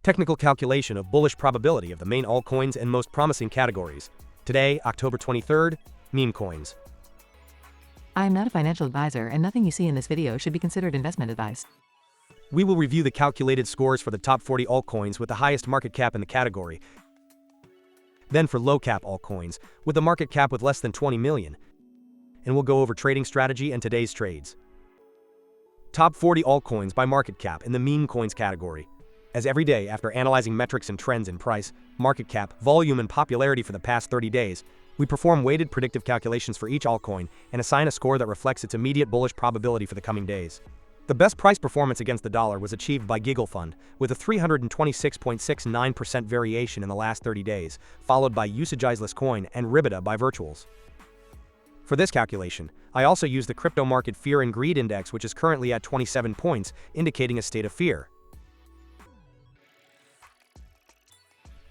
Technical calculation of bullish probability of the main altcoins and most promising categories. Today, October 23rd, meme coins. I am not a financial advisor and nothing you see in this video should be considered investment advice. We will review the calculated scores for the top 40 altcoins with the highest market cap in the category. Then for low cap altcoins, with a market cap with less than 20 million. And we'll go over trading strategy and today's trades. Top 40 altcoins by market cap in the meme coins category. As every day after analyzing metrics and trends in price, market cap, volume and popularity for the past 30 days, we perform weighted predictive calculations for each altcoin and assign a score that reflects its immediate bullish probability for the coming days. The best price performance against the dollar was achieved by Giggle Fund, with a 326.69% variation in the last 30 days, followed by IlluminatiCoin and APEPE by virtuals. For this calculation, I also use the crypto market fear and greed index, which is currently at 27 points, indicating a state of fear.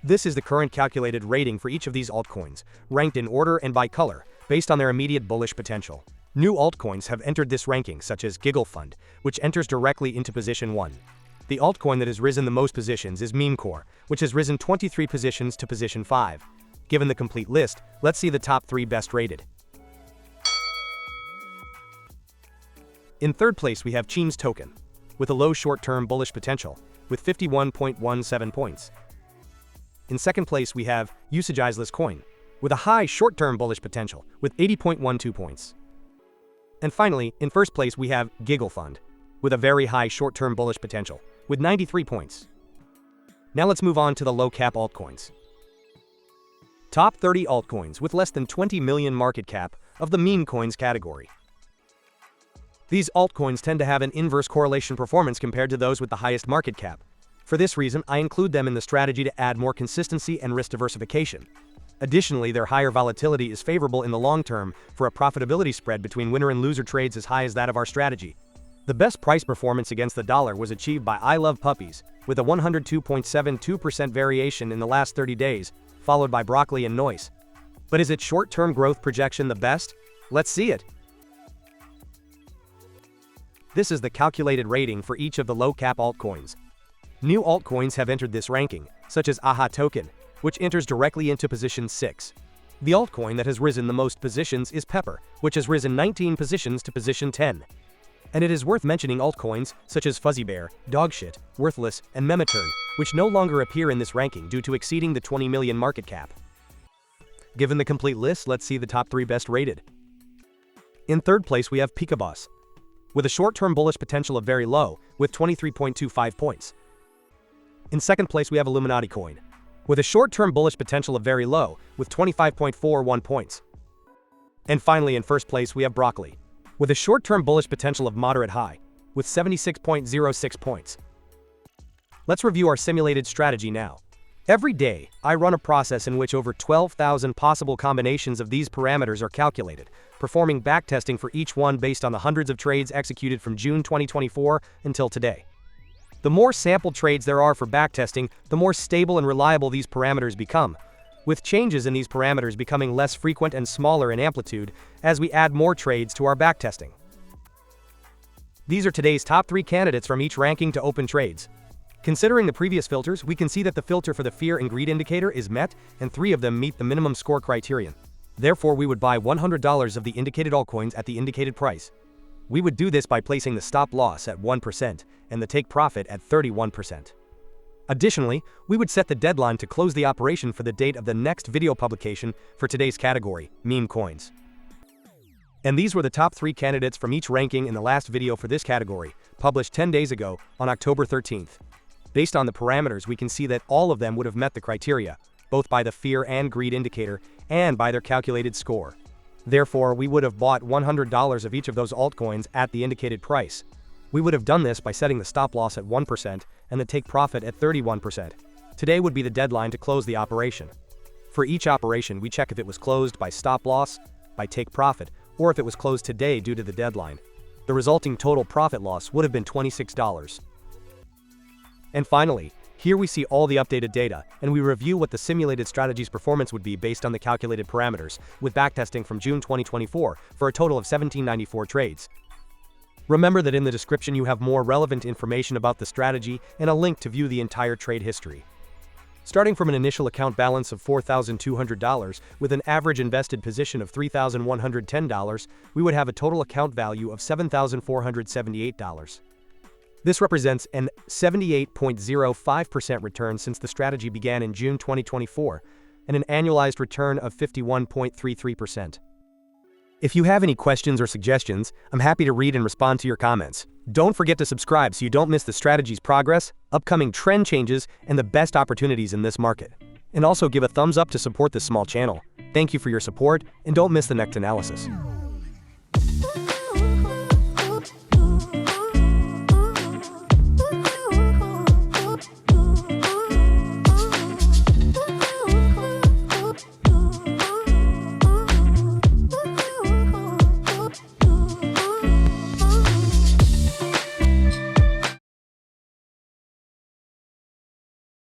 This is the current calculated rating for each of these altcoins, ranked in order and by color, based on their immediate bullish potential. New altcoins have entered this ranking, such as Giggle Fund, which enters directly into position 1. The altcoin that has risen the most positions is Memecore, which has risen 23 positions to position 5. Given the complete list, let's see the top 3 best rated. In third place we have Cheems Token, with a low short-term bullish potential, with 51.17 points. In second place we have IlluminatiCoin, with a high short-term bullish potential, with 80.12 points. And finally, in first place we have Giggle Fund, with a very high short-term bullish potential, with 93 points. Now let's move on to the low-cap altcoins. Top 30 altcoins with less than 20 million market cap of the meme coins category. These altcoins tend to have an inverse correlation performance compared to those with the highest market cap. For this reason, I include them in the strategy to add more consistency and risk diversification. Additionally, their higher volatility is favorable in the long term for a profitability spread between winner and loser trades as high as that of our strategy. The best price performance against the dollar was achieved by I Love Puppies, with a 102.72% variation in the last 30 days, followed by Broccoli and Noise. But is its short-term growth projection the best? Let's see it. This is the calculated rating for each of the low-cap altcoins. New altcoins have entered this ranking, such as AHA Token, which enters directly into position 6. The altcoin that has risen the most positions is Pepper, which has risen 19 positions to position 10. And it is worth mentioning altcoins such as Fuzzy Bear, Dogshit, Worthless, and Memeturn, which no longer appear in this ranking due to exceeding the 20 million market cap. Given the complete list, let's see the top 3 best rated. In third place we have Pikaboss, with a short-term bullish potential of very low, with 23.25 points. In second place we have IlluminatiCoin, with a short-term bullish potential of very low, with 25.41 points. And finally in first place we have Broccoli, with a short-term bullish potential of moderate high, with 76.06 points. Let's review our simulated strategy now. Every day, I run a process in which over 12,000 possible combinations of these parameters are calculated, performing backtesting for each one based on the hundreds of trades executed from June 2024 until today. The more sample trades there are for backtesting, the more stable and reliable these parameters become, with changes in these parameters becoming less frequent and smaller in amplitude as we add more trades to our backtesting. These are today's top 3 candidates from each ranking to open trades. Considering the previous filters, we can see that the filter for the fear and greed indicator is met, and 3 of them meet the minimum score criterion. Therefore, we would buy $100 of the indicated altcoins at the indicated price. We would do this by placing the stop loss at 1% and the take profit at 31%. Additionally, we would set the deadline to close the operation for the date of the next video publication for today's category, meme coins. And these were the top 3 candidates from each ranking in the last video for this category, published 10 days ago on October 13th. Based on the parameters, we can see that all of them would have met the criteria, both by the fear and greed indicator and by their calculated score. Therefore, we would have bought $100 of each of those altcoins at the indicated price. We would have done this by setting the stop loss at 1% and the take profit at 31%. Today would be the deadline to close the operation. For each operation, we check if it was closed by stop loss, by take profit, or if it was closed today due to the deadline. The resulting total profit loss would have been $26. And finally, here we see all the updated data, and we review what the simulated strategy's performance would be based on the calculated parameters, with backtesting from June 2024 for a total of 1794 trades. Remember that in the description you have more relevant information about the strategy and a link to view the entire trade history. Starting from an initial account balance of $4,200, with an average invested position of $3,110, we would have a total account value of $7,478. This represents an 78.05% return since the strategy began in June 2024, and an annualized return of 51.33%. If you have any questions or suggestions, I'm happy to read and respond to your comments. Don't forget to subscribe so you don't miss the strategy's progress, upcoming trend changes, and the best opportunities in this market. And also give a thumbs up to support this small channel. Thank you for your support, and don't miss the next analysis.